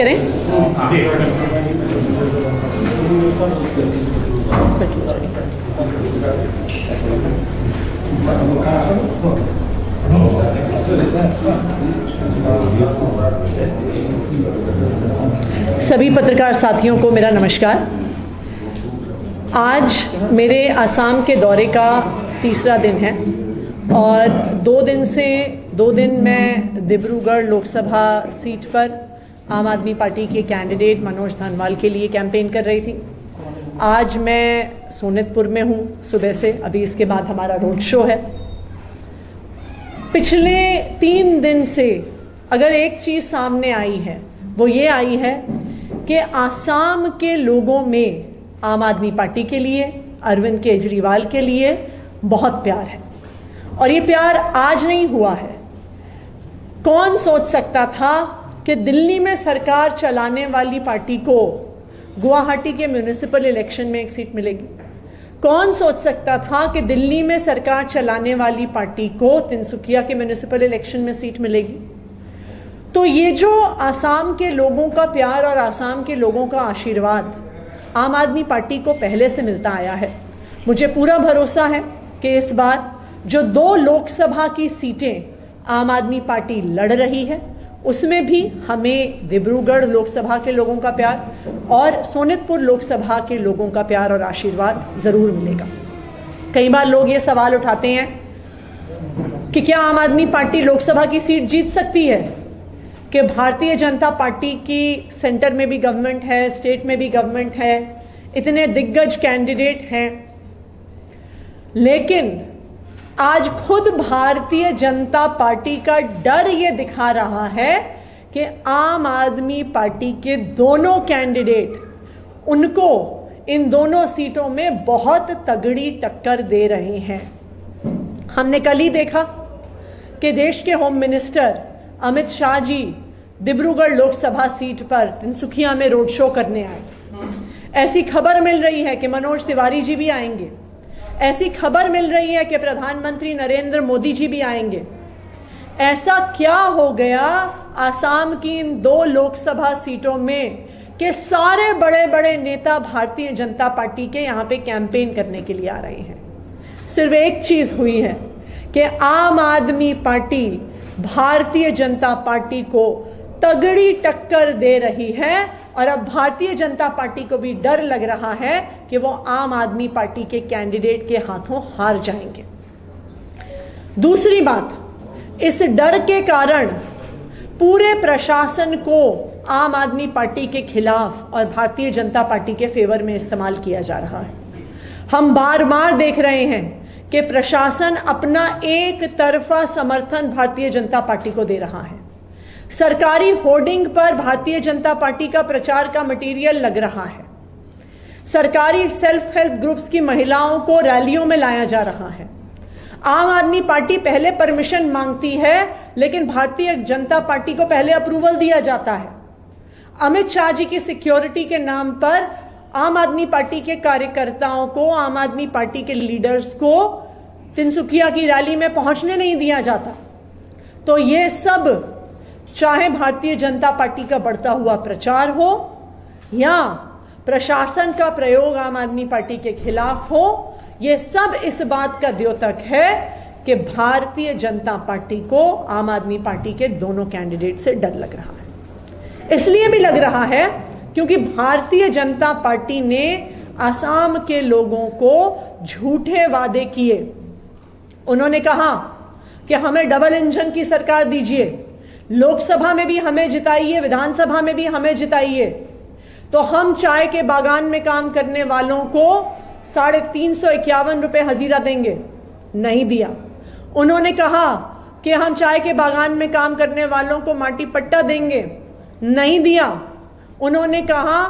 करें। सभी पत्रकार साथियों को मेरा नमस्कार। आज मेरे असम के दौरे का तीसरा दिन है और दो दिन मैं डिब्रूगढ़ लोकसभा सीट पर आम आदमी पार्टी के कैंडिडेट मनोज धनवाल के लिए कैंपेन कर रही थी। आज मैं सोनितपुर में हूँ सुबह से, अभी इसके बाद हमारा रोड शो है। पिछले 3 दिन से अगर एक चीज़ सामने आई है वो ये आई है कि आसाम के लोगों में आम आदमी पार्टी के लिए, अरविंद केजरीवाल के लिए बहुत प्यार है और ये प्यार आज नहीं हुआ है। कौन सोच सकता था कि दिल्ली में सरकार चलाने वाली पार्टी को गुवाहाटी के म्यूनिसिपल इलेक्शन में एक सीट मिलेगी। कौन सोच सकता था कि दिल्ली में सरकार चलाने वाली पार्टी को तिनसुकिया के म्यूनिसिपल इलेक्शन में सीट मिलेगी। तो ये जो आसाम के लोगों का प्यार और आसाम के लोगों का आशीर्वाद आम आदमी पार्टी को पहले से मिलता आया है। मुझे पूरा भरोसा है कि इस बार जो 2 लोकसभा की सीटें आम आदमी पार्टी लड़ रही है उसमें भी हमें डिब्रूगढ़ लोकसभा के लोगों का प्यार और सोनितपुर लोकसभा के लोगों का प्यार और आशीर्वाद जरूर मिलेगा। कई बार लोग ये सवाल उठाते हैं कि क्या आम आदमी पार्टी लोकसभा की सीट जीत सकती है, कि भारतीय जनता पार्टी की सेंटर में भी गवर्नमेंट है, स्टेट में भी गवर्नमेंट है, इतने दिग्गज कैंडिडेट हैं, लेकिन आज खुद भारतीय जनता पार्टी का डर ये दिखा रहा है कि आम आदमी पार्टी के दोनों कैंडिडेट उनको इन दोनों सीटों में बहुत तगड़ी टक्कर दे रहे हैं। हमने कल ही देखा कि देश के home minister Amit Shah ji Dibrugarh Lok Sabha seat पर तिनसुकिया में रोड शो करने आए। ऐसी खबर मिल रही है कि मनोज तिवारी जी भी आएंगे। ऐसी खबर मिल रही है कि प्रधानमंत्री नरेंद्र मोदी जी भी आएंगे। ऐसा क्या हो गया आसाम की इन 2 लोकसभा सीटों में कि सारे बड़े बड़े नेता भारतीय जनता पार्टी के यहाँ पे कैंपेन करने के लिए आ रहे हैं। सिर्फ एक चीज हुई है कि आम आदमी पार्टी भारतीय जनता पार्टी को तगड़ी टक्कर दे रही है और अब भारतीय जनता पार्टी को भी डर लग रहा है कि वो आम आदमी पार्टी के कैंडिडेट के हाथों हार जाएंगे। दूसरी बात, इस डर के कारण पूरे प्रशासन को आम आदमी पार्टी के खिलाफ और भारतीय जनता पार्टी के फेवर में इस्तेमाल किया जा रहा है। हम बार बार देख रहे हैं कि प्रशासन अपना एक तरफा समर्थन भारतीय जनता पार्टी को दे रहा है। सरकारी होर्डिंग पर भारतीय जनता पार्टी का प्रचार का मटेरियल लग रहा है। सरकारी सेल्फ हेल्प ग्रुप्स की महिलाओं को रैलियों में लाया जा रहा है। आम आदमी पार्टी पहले परमिशन मांगती है लेकिन भारतीय जनता पार्टी को पहले अप्रूवल दिया जाता है। अमित शाह जी की सिक्योरिटी के नाम पर आम आदमी पार्टी के कार्यकर्ताओं को, आम आदमी पार्टी के लीडर्स को तिनसुकिया की रैली में पहुंचने नहीं दिया जाता। तो ये सब, चाहे भारतीय जनता पार्टी का बढ़ता हुआ प्रचार हो या प्रशासन का प्रयोग आम आदमी पार्टी के खिलाफ हो, ये सब इस बात का द्योतक है कि भारतीय जनता पार्टी को आम आदमी पार्टी के दोनों कैंडिडेट से डर लग रहा है। इसलिए भी लग रहा है क्योंकि भारतीय जनता पार्टी ने आसाम के लोगों को झूठे वादे किए। उन्होंने कहा कि हमें डबल इंजन की सरकार दीजिए, लोकसभा में भी हमें जिताइए, विधानसभा में भी हमें जिताइए, तो हम चाय के बागान में काम करने वालों को 351 रुपये हजीरा देंगे। नहीं दिया। उन्होंने कहा कि हम चाय के बागान में काम करने वालों को माटी पट्टा देंगे। नहीं दिया। उन्होंने कहा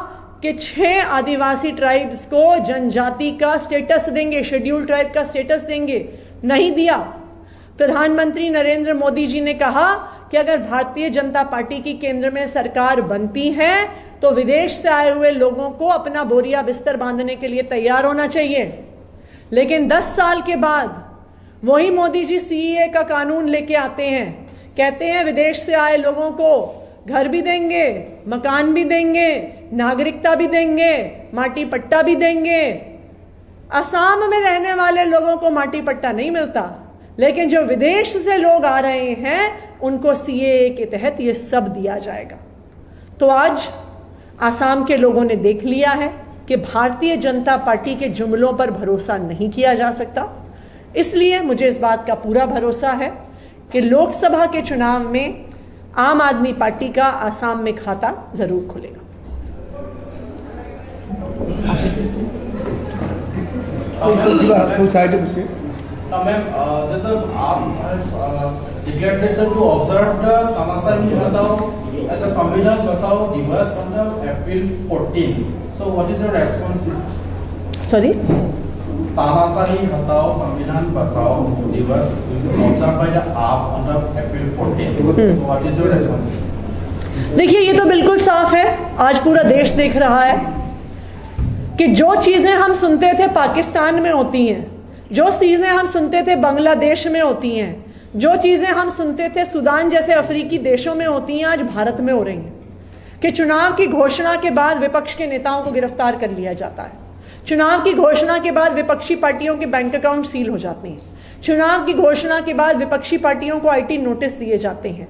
कि 6 आदिवासी ट्राइब्स को जनजाति का स्टेटस देंगे, शेड्यूल्ड ट्राइब का स्टेटस देंगे। नहीं दिया। प्रधानमंत्री नरेंद्र मोदी जी ने कहा कि अगर भारतीय जनता पार्टी की केंद्र में सरकार बनती है तो विदेश से आए हुए लोगों को अपना बोरिया बिस्तर बांधने के लिए तैयार होना चाहिए। लेकिन 10 साल के बाद वही मोदी जी सीएए का कानून लेके आते हैं, कहते हैं विदेश से आए लोगों को घर भी देंगे, मकान भी देंगे, नागरिकता भी देंगे, माटी पट्टा भी देंगे। असम में रहने वाले लोगों को माटी पट्टा नहीं मिलता, लेकिन जो विदेश से लोग आ रहे हैं उनको सीएए के तहत ये सब दिया जाएगा। तो आज आसाम के लोगों ने देख लिया है कि भारतीय जनता पार्टी के जुमलों पर भरोसा नहीं किया जा सकता। इसलिए मुझे इस बात का पूरा भरोसा है कि लोकसभा के चुनाव में आम आदमी पार्टी का आसाम में खाता जरूर खुलेगा। Ma'am, जैसे आप declared to observe the Tanasani Hatao at the Samvidan Basao Divas on the April 14. So what is your response? Sorry? Tanasani Hatao Samvidan Basao Divas observed by the AAP on the April 14. So what is your response? देखिए, ये तो बिल्कुल साफ है, आज पूरा देश देख रहा है कि जो चीजें हम सुनते थे पाकिस्तान में होती हैं, जो चीजें हम सुनते थे बांग्लादेश में होती हैं, जो चीजें हम सुनते थे सूडान जैसे अफ्रीकी देशों में होती हैं, आज भारत में हो रही हैं। कि चुनाव की घोषणा के बाद विपक्ष के नेताओं को गिरफ्तार कर लिया जाता है, चुनाव की घोषणा के बाद विपक्षी पार्टियों के बैंक अकाउंट सील हो जाते हैं, चुनाव की घोषणा के बाद विपक्षी पार्टियों को आईटी नोटिस दिए जाते हैं।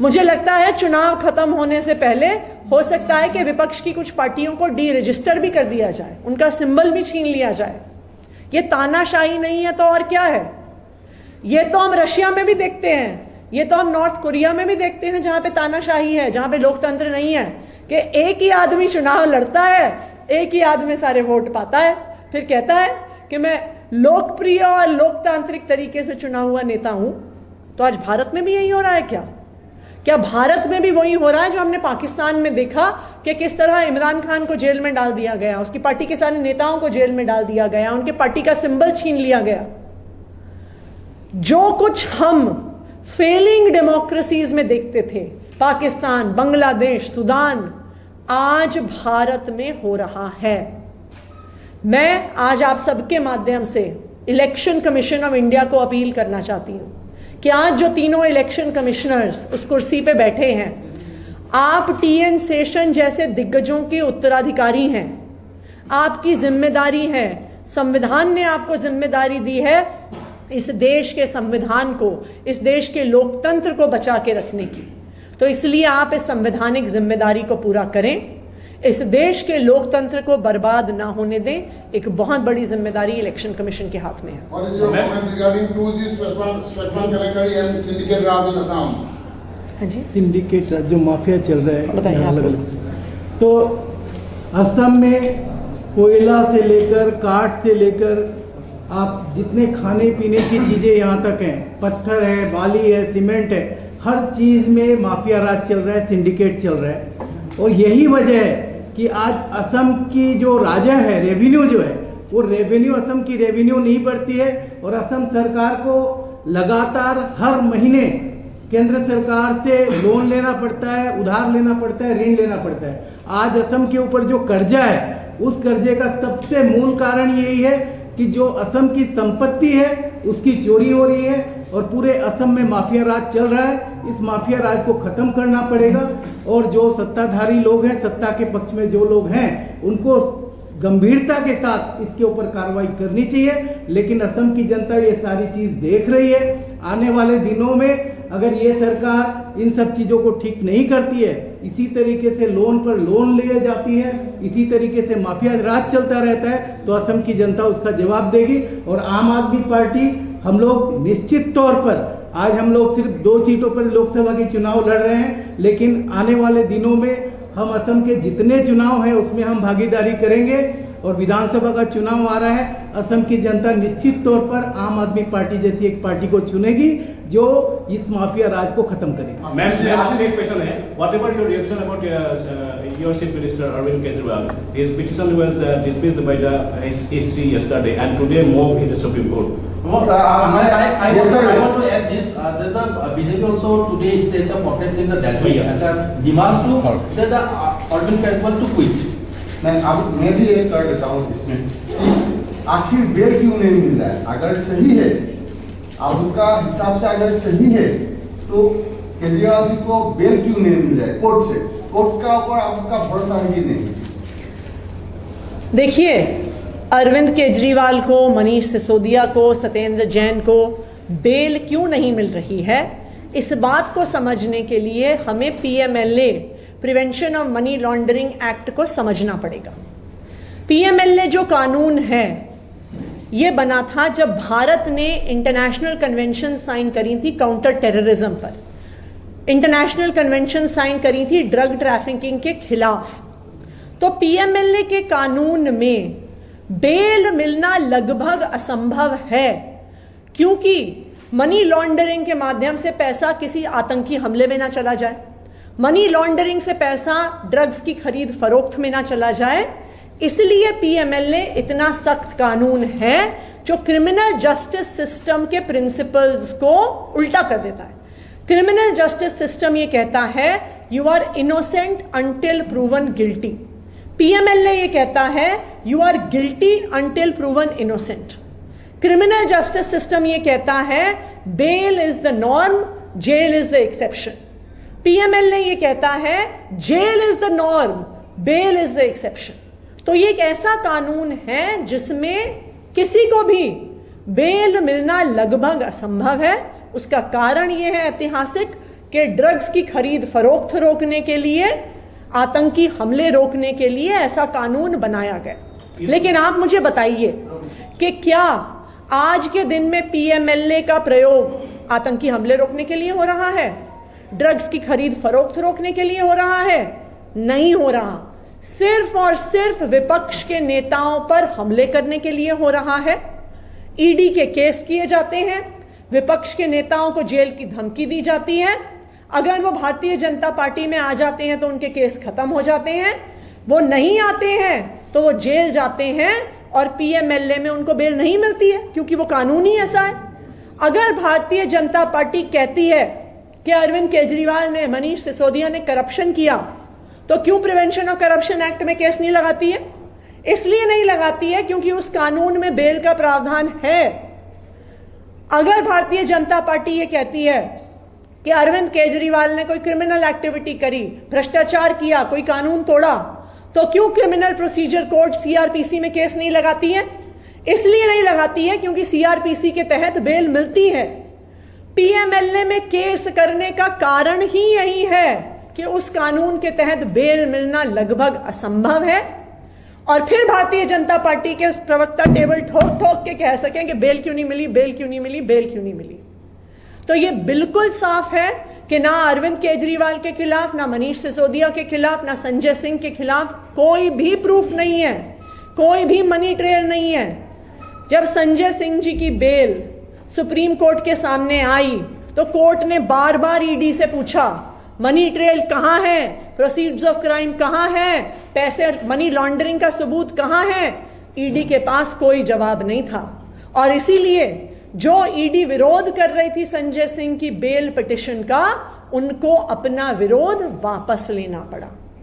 मुझे लगता है चुनाव खत्म होने से पहले हो सकता है कि विपक्ष की कुछ पार्टियों को डी रजिस्टर भी कर दिया जाए, उनका सिंबल भी छीन लिया जाए। ये तानाशाही नहीं है तो और क्या है? ये तो हम रशिया में भी देखते हैं, ये तो हम नॉर्थ कोरिया में भी देखते हैं, जहां पे तानाशाही है, जहां पे लोकतंत्र नहीं है, कि एक ही आदमी चुनाव लड़ता है, एक ही आदमी सारे वोट पाता है, फिर कहता है कि मैं लोकप्रिय और लोकतांत्रिक तरीके से चुना हुआ नेता हूं। तो आज भारत में भी यही हो रहा है क्या? क्या भारत में भी वही हो रहा है जो हमने पाकिस्तान में देखा कि किस तरह इमरान खान को जेल में डाल दिया गया, उसकी पार्टी के सारे नेताओं को जेल में डाल दिया गया, उनके पार्टी का सिंबल छीन लिया गया। जो कुछ हम फेलिंग डेमोक्रेसीज में देखते थे, पाकिस्तान, बांग्लादेश, सूडान, आज भारत में हो रहा है। मैं आज आप सबके माध्यम से इलेक्शन कमीशन ऑफ इंडिया को अपील करना चाहती हूं कि आज जो तीनों इलेक्शन कमिश्नर्स उस कुर्सी पे बैठे हैं, आप टीएन शेषन जैसे दिग्गजों के उत्तराधिकारी हैं। आपकी जिम्मेदारी है, संविधान ने आपको जिम्मेदारी दी है इस देश के संविधान को, इस देश के लोकतंत्र को बचा के रखने की। तो इसलिए आप इस संवैधानिक जिम्मेदारी को पूरा करें, इस देश के लोकतंत्र को बर्बाद ना होने दें। एक बहुत बड़ी जिम्मेदारी इलेक्शन कमीशन के हाथ में है। What is your comments regarding 2G Swetman Kalakari and syndicate Raj in Assam? हाँ जी, सिंडिकेट जो माफिया चल रहा है बताइए आप। तो असम में कोयला से लेकर काठ से लेकर आप जितने खाने पीने की चीज़ें यहाँ तक हैं, पत्थर है, बाली है, सीमेंट है, हर चीज़ में माफिया राज चल रहा है, सिंडिकेट चल रहा है। और यही वजह है कि आज असम की जो राजा है, रेवेन्यू जो है, वो रेवेन्यू, असम की रेवेन्यू नहीं बढ़ती है और असम सरकार को लगातार हर महीने केंद्र सरकार से लोन लेना पड़ता है, उधार लेना पड़ता है, ऋण लेना पड़ता है। आज असम के ऊपर जो कर्जा है, उस कर्जे का सबसे मूल कारण यही है कि जो असम की संपत्ति है उसकी चोरी हो रही है और पूरे असम में माफिया राज चल रहा है। इस माफिया राज को खत्म करना पड़ेगा और जो सत्ताधारी लोग हैं, सत्ता के पक्ष में जो लोग हैं, उनको गंभीरता के साथ इसके ऊपर कार्रवाई करनी चाहिए। लेकिन असम की जनता ये सारी चीज देख रही है। आने वाले दिनों में अगर ये सरकार इन सब चीजों को ठीक नहीं करती है, इसी तरीके से लोन पर लोन लिए जाती है, इसी तरीके से माफिया राज चलता रहता है, तो असम की जनता उसका जवाब देगी। और आम आदमी पार्टी, हम लोग निश्चित तौर पर, आज हम लोग सिर्फ 2 सीटों पर लोकसभा के चुनाव लड़ रहे हैं, लेकिन आने वाले दिनों में हम असम के जितने चुनाव हैं उसमें हम भागीदारी करेंगे। और विधानसभा का चुनाव आ रहा है, असम की जनता निश्चित तौर पर आम आदमी पार्टी जैसी एक पार्टी को चुनेगी जो इस माफिया राज को खत्म करेगी। मैम आपसे एक क्वेश्चन है, whatever your reaction about your chief minister Arvind Kejriwal, his petition was dismissed by the SC yesterday and today moved in the Supreme Court. I want to add this. There's a BJP also today staged a protest in the Delhi and the demands to the Arvind Kejriwal to quit. मैं भी एक कर देता हूँ इसमें, आखिर bell क्यों नहीं मिल रहा है? अगर सही है, आपका हिसाब से अगर सही है, तो केजरीवाल जी को बेल क्यों नहीं मिल रहा है कोर्ट से? कोर्ट का ऊपर आपका भरोसा है कि नहीं? देखिए, अरविंद केजरीवाल को, मनीष सिसोदिया को, सत्येंद्र जैन को बेल क्यों नहीं मिल रही है, इस बात को समझने के लिए हमें PMLA, prevention of money laundering act को समझना पड़ेगा। पीएमएलए जो कानून है, ये बना था जब भारत ने इंटरनेशनल कन्वेंशन साइन करी थी काउंटर टेररिज्म पर, इंटरनेशनल कन्वेंशन साइन करी थी ड्रग ट्रैफिकिंग के खिलाफ। तो पीएमएलए के कानून में बेल मिलना लगभग असंभव है, क्योंकि मनी लॉन्ड्रिंग के माध्यम से पैसा किसी आतंकी हमले में ना चला जाए, मनी लॉन्ड्रिंग से पैसा ड्रग्स की खरीद फरोख्त में ना चला जाए। इसलिए पीएमएलए इतना सख्त कानून है जो क्रिमिनल जस्टिस सिस्टम के प्रिंसिपल्स को उल्टा कर देता है। क्रिमिनल जस्टिस सिस्टम ये कहता है you are innocent until proven guilty, PMLA ये कहता है you are guilty until proven innocent. Criminal justice system ये कहता है bail is the norm, jail is the exception. PMLA ये कहता है jail is the norm, bail is the exception. तो ये एक ऐसा कानून है जिसमें किसी को भी बेल मिलना लगभग असंभव है। उसका कारण ये है ऐतिहासिक कि ड्रग्स की खरीद फरोख्त रोकने के लिए, आतंकी हमले रोकने के लिए ऐसा कानून बनाया गया। लेकिन आप मुझे बताइए कि क्या आज के दिन में पीएमएलए का प्रयोग आतंकी हमले रोकने के लिए हो रहा है, ड्रग्स की खरीद फरोख्त रोकने के लिए हो रहा है? नहीं हो रहा। सिर्फ और सिर्फ विपक्ष के नेताओं पर हमले करने के लिए हो रहा है। ईडी के केस किए जाते हैं, विपक्ष के नेताओं को जेल की धमकी दी जाती है। अगर वो भारतीय जनता पार्टी में आ जाते हैं तो उनके केस खत्म हो जाते हैं, वो नहीं आते हैं तो वो जेल जाते हैं और पीएमएलए में उनको बेल नहीं मिलती है, क्योंकि वो कानून ही ऐसा है। अगर भारतीय जनता पार्टी कहती है कि अरविंद केजरीवाल ने, मनीष सिसोदिया ने करप्शन किया, तो क्यों प्रिवेंशन ऑफ करप्शन एक्ट में केस नहीं लगाती है? इसलिए नहीं लगाती है क्योंकि उस कानून में बेल का प्रावधान है। अगर भारतीय जनता पार्टी ये कहती है कि अरविंद केजरीवाल ने कोई क्रिमिनल एक्टिविटी करी, भ्रष्टाचार किया, कोई कानून तोड़ा, तो क्यों क्रिमिनल प्रोसीजर कोड सीआरपीसी में केस नहीं लगाती है? इसलिए नहीं लगाती है क्योंकि सीआरपीसी के तहत बेल मिलती है। पीएमएलए में केस करने का कारण ही यही है कि उस कानून के तहत बेल मिलना लगभग असंभव है। और फिर भारतीय जनता पार्टी के प्रवक्ता टेबल ठोक ठोक के कह सकें कि बेल क्यों नहीं मिली, बेल क्यों नहीं मिली, बेल क्यों नहीं मिली। तो ये बिल्कुल साफ है कि ना अरविंद केजरीवाल के खिलाफ, ना मनीष सिसोदिया के खिलाफ, ना संजय सिंह के खिलाफ कोई भी प्रूफ नहीं है, कोई भी मनी ट्रेल नहीं है। जब संजय सिंह जी की बेल सुप्रीम कोर्ट के सामने आई तो कोर्ट ने बार बार ईडी से पूछा मनी ट्रेल कहां है, प्रोसीड्स ऑफ क्राइम कहां है, पैसे मनी लॉन्ड्रिंग का सबूत कहां है। ईडी के पास कोई जवाब नहीं था और इसीलिए जो ईडी विरोध कर रही थी संजय सिंह की बेल पिटिशन का, उनको अपना विरोध वापस लेना पड़ा।